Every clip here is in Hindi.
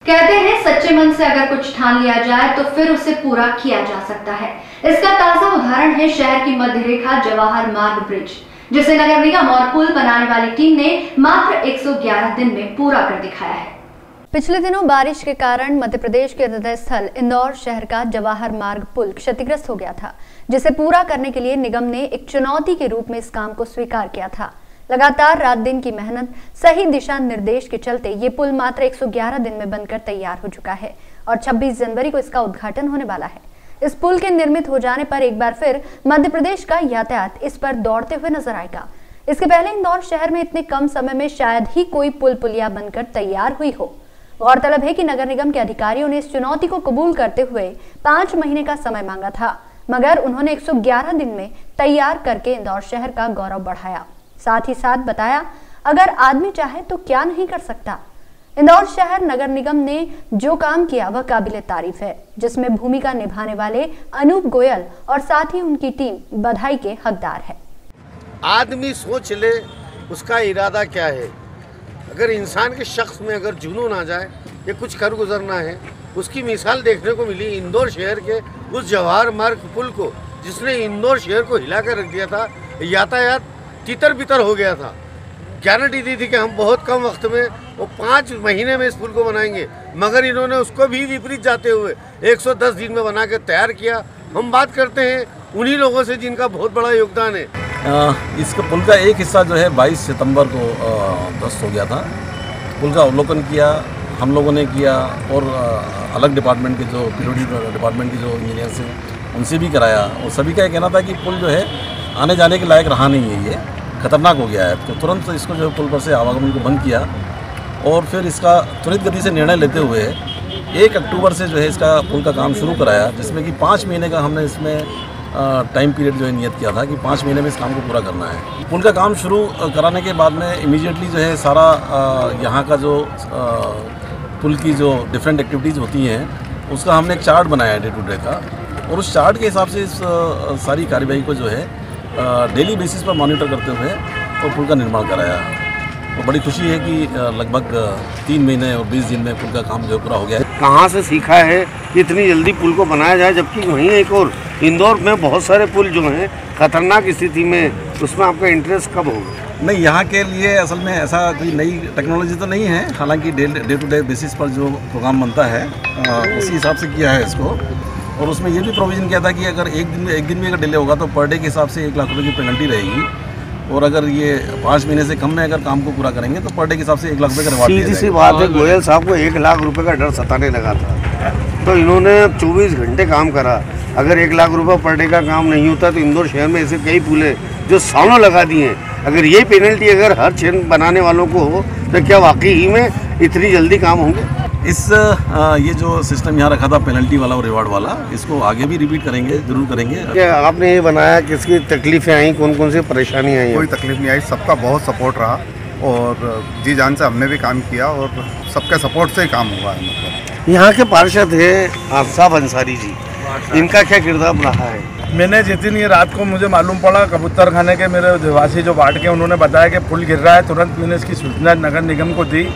कहते हैं सच्चे मन से अगर कुछ ठान लिया जाए तो फिर उसे पूरा किया जा सकता है। इसका ताजा उदाहरण है शहर की मध्य रेखा जवाहर मार्ग ब्रिज, जिसे नगर निगम और पुल बनाने वाली टीम ने मात्र 111 दिन में पूरा कर दिखाया है। पिछले दिनों बारिश के कारण मध्य प्रदेश के हृदय स्थल इंदौर शहर का जवाहर मार्ग पुल क्षतिग्रस्त हो गया था, जिसे पूरा करने के लिए निगम ने एक चुनौती के रूप में इस काम को स्वीकार किया था। लगातार रात दिन की मेहनत, सही दिशा निर्देश के चलते ये पुल मात्र 111 दिन में बनकर तैयार हो चुका है और 26 जनवरी को इसका उद्घाटन होने वाला है। इस पुल के निर्मित हो जाने पर एक बार फिर मध्य प्रदेश का यातायात इस पर दौड़ते हुए नजर आएगा। इसके पहले इंदौर शहर में इतने कम समय में शायद ही कोई पुल पुलिया बनकर तैयार हुई हो। गौरतलब है कि नगर निगम के अधिकारियों ने इस चुनौती को कबूल करते हुए 5 महीने का समय मांगा था, मगर उन्होंने 111 दिन में तैयार करके इंदौर शहर का गौरव बढ़ाया। साथ ही साथ बताया, अगर आदमी चाहे तो क्या नहीं कर सकता। इंदौर शहर नगर निगम ने जो काम किया वह काबिले तारीफ है, जिसमें भूमिका निभाने वाले अनूप गोयल और साथ ही उनकी टीम बधाई के हकदार है। आदमी सोच ले उसका इरादा क्या है। अगर इंसान के शख्स में अगर जुनून आ जाए, ये कुछ कर गुजरना है, उसकी मिसाल देखने को मिली इंदौर शहर के उस जवाहर मार्ग पुल को, जिसने इंदौर शहर को हिलाकर रख दिया था। यातायात तितर बितर हो गया था। गारंटी दी थी कि हम बहुत कम वक्त में वो 5 महीने में इस पुल को बनाएंगे, मगर इन्होंने उसको भी विपरीत जाते हुए 110 दिन में बना के तैयार किया। हम बात करते हैं उन्हीं लोगों से जिनका बहुत बड़ा योगदान है। इसका पुल का एक हिस्सा जो है 22 सितंबर को ध्वस्त हो गया था। पुल का अवलोकन किया हम लोगों ने किया और अलग डिपार्टमेंट के जो पीडब्ल्यूडी डिपार्टमेंट के जो इंजीनियर्स हैं उनसे भी कराया, और सभी का कहना था कि पुल जो है आने जाने के लायक रहा नहीं है, ये खतरनाक हो गया है। तो तुरंत इसको जो पुल पर से आवागमन को बंद किया और फिर इसका त्वरित गति से निर्णय लेते हुए 1 अक्टूबर से जो है इसका पुल का काम शुरू कराया, जिसमें कि 5 महीने का हमने इसमें टाइम पीरियड जो है नियत किया था कि 5 महीने में इस काम को पूरा करना है। पुल का काम शुरू कराने के बाद में इमीडिएटली जो है सारा यहाँ का जो पुल की जो डिफरेंट एक्टिविटीज़ होती हैं उसका हमने एक चार्ट बनाया है डे टू डे का, और उस चार्ट के हिसाब से इस सारी कार्यवाही को जो है डेली बेसिस पर मॉनिटर करते हुए और पुल का निर्माण कराया। तो बड़ी खुशी है कि लगभग 3 महीने और 20 दिन में पुल का काम जो पूरा हो गया है। कहाँ से सीखा है कि इतनी जल्दी पुल को बनाया जाए, जबकि वहीं एक और इंदौर में बहुत सारे पुल जो हैं खतरनाक स्थिति में, उसमें आपका इंटरेस्ट कब होगा? नहीं, यहाँ के लिए असल में ऐसा कोई नई टेक्नोलॉजी तो नहीं है, हालांकि डे टू डे बेसिस पर जो प्रोग्राम बनता है उसी हिसाब से किया है इसको। और उसमें ये भी प्रोविज़न किया था कि अगर एक दिन में अगर डिले होगा तो पर डे के हिसाब से 1 लाख रुपये की पेनल्टी रहेगी, और अगर ये 5 महीने से कम में अगर काम को पूरा करेंगे तो पर डे के हिसाब से 1 लाख रुपये का रिवार्ड। सीधी सी बात है, गोयल साहब को 1 लाख रुपये का डर सताने लगा था, तो इन्होंने 24 घंटे काम करा। अगर 1 लाख रुपये पर डे का काम नहीं होता तो इंदौर शहर में ऐसे कई पुल है जो सालों लगा दिए हैं। अगर ये पेनल्टी अगर हर शहर बनाने वालों को हो तो क्या वाकई ही में इतनी जल्दी काम होंगे? ये जो सिस्टम यहाँ रखा था पेनल्टी वाला और रिवार्ड वाला, इसको आगे भी रिपीट करेंगे, जरूर करेंगे। क्या आपने ये बनाया, किसकी तकलीफें आई, कौन कौन सी परेशानी आई? कोई तकलीफ नहीं आई, सबका बहुत सपोर्ट रहा और जी जान से हमने भी काम किया और सबके सपोर्ट से ही काम हुआ है। मतलब यहाँ के पार्षद है आफताब अंसारी जी, इनका क्या किरदार रहा है? मैंने जिस दिन ये रात को मुझे मालूम पड़ा, कबूतर खाने के मेरे निवासी जो वार्ड के उन्होंने बताया कि पुल गिर रहा है, तुरंत मैंने इसकी सूचना नगर निगम को दी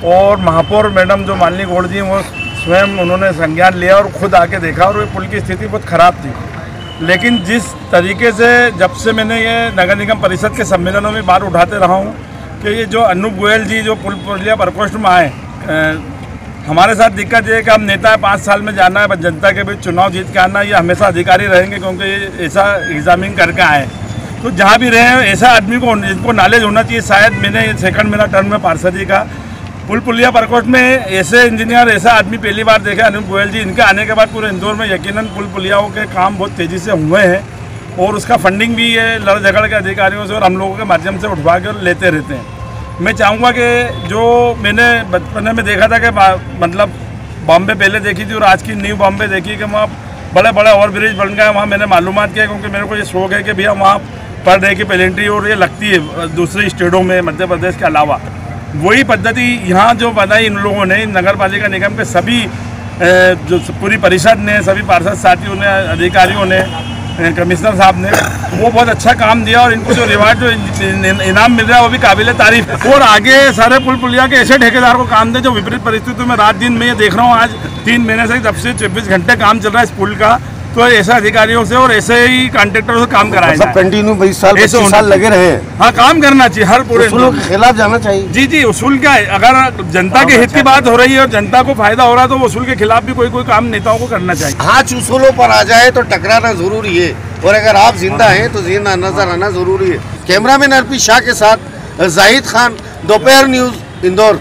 और महापौर मैडम जो मालिनी गौड़ जी वो स्वयं उन्होंने संज्ञान लिया और खुद आके देखा, और पुल की स्थिति बहुत ख़राब थी। लेकिन जिस तरीके से जब से मैंने ये नगर निगम परिषद के सम्मेलनों में बात उठाते रहा हूँ कि ये जो अनूप गोयल जी जो पुल पुलिया प्रकोष्ठ में आए, हमारे साथ दिक्कत ये है कि हम नेता है, 5 साल में जाना है, जनता के बीच चुनाव जीत के आना, ये हमेशा अधिकारी रहेंगे क्योंकि ये ऐसा एग्जामिंग करके आए। तो जहाँ भी रहे ऐसा आदमी को इनको नॉलेज होना चाहिए। शायद मैंने सेकंड मेरा टर्म में पार्षदी का पुल पुलिया प्रकोष्ठ में ऐसे इंजीनियर, ऐसा आदमी पहली बार देखे अनूप गोयल जी। इनके आने के बाद पूरे इंदौर में यकीनन पुल पुलियाओं के काम बहुत तेज़ी से हुए हैं और उसका फंडिंग भी ये लड़ झगड़ के अधिकारियों से और हम लोगों के माध्यम से उठवा के लेते रहते हैं। मैं चाहूँगा कि जो मैंने बचपन में देखा था कि मतलब बॉम्बे पहले देखी थी और आज की न्यू बॉम्बे देखी कि वहाँ बड़े बड़े ओवर ब्रिज बन गए, वहाँ मैंने मालूमात किया क्योंकि मेरे को ये शौक है कि भैया वहाँ पर डे की पेनल्टी और ये लगती है दूसरे स्टेटों में मध्य प्रदेश के अलावा। वही पद्धति यहाँ जो बनाई इन लोगों ने, नगर पालिका निगम के सभी जो पूरी परिषद ने, सभी पार्षद साथियों ने, अधिकारियों ने, कमिश्नर साहब ने, वो बहुत अच्छा काम दिया और इनको जो रिवार्ड जो इनाम मिल रहा है वो भी काबिल तारीफ है। और आगे सारे पुल पुलिया के ऐसे ठेकेदार को काम दे जो विपरीत परिस्थितियों में रात दिन में ये देख रहा हूँ, आज 3 महीने से जब से 24 घंटे काम चल रहा है इस पुल का, तो ऐसे अधिकारियों से और ऐसे ही कॉन्ट्रेक्टरों से काम कराया जाए। कंटिन्यू 20 साल 25 साल लगे रहे। हाँ, काम करना चाहिए हर पूरे के खिलाफ जाना चाहिए। जी जी, उसूल क्या है, अगर जनता के हित की बात हो रही है और जनता को फायदा हो रहा है तो उसूल के खिलाफ भी कोई काम नेताओं को करना चाहिए। हाथ उसूलों पर आ जाए तो टकराना जरूरी है, और अगर आप जिंदा हैं तो जिंदा नजर आना जरूरी है। कैमरामैन अर्पी शाह के साथ जाहिद खान, दोपहर न्यूज, इंदौर।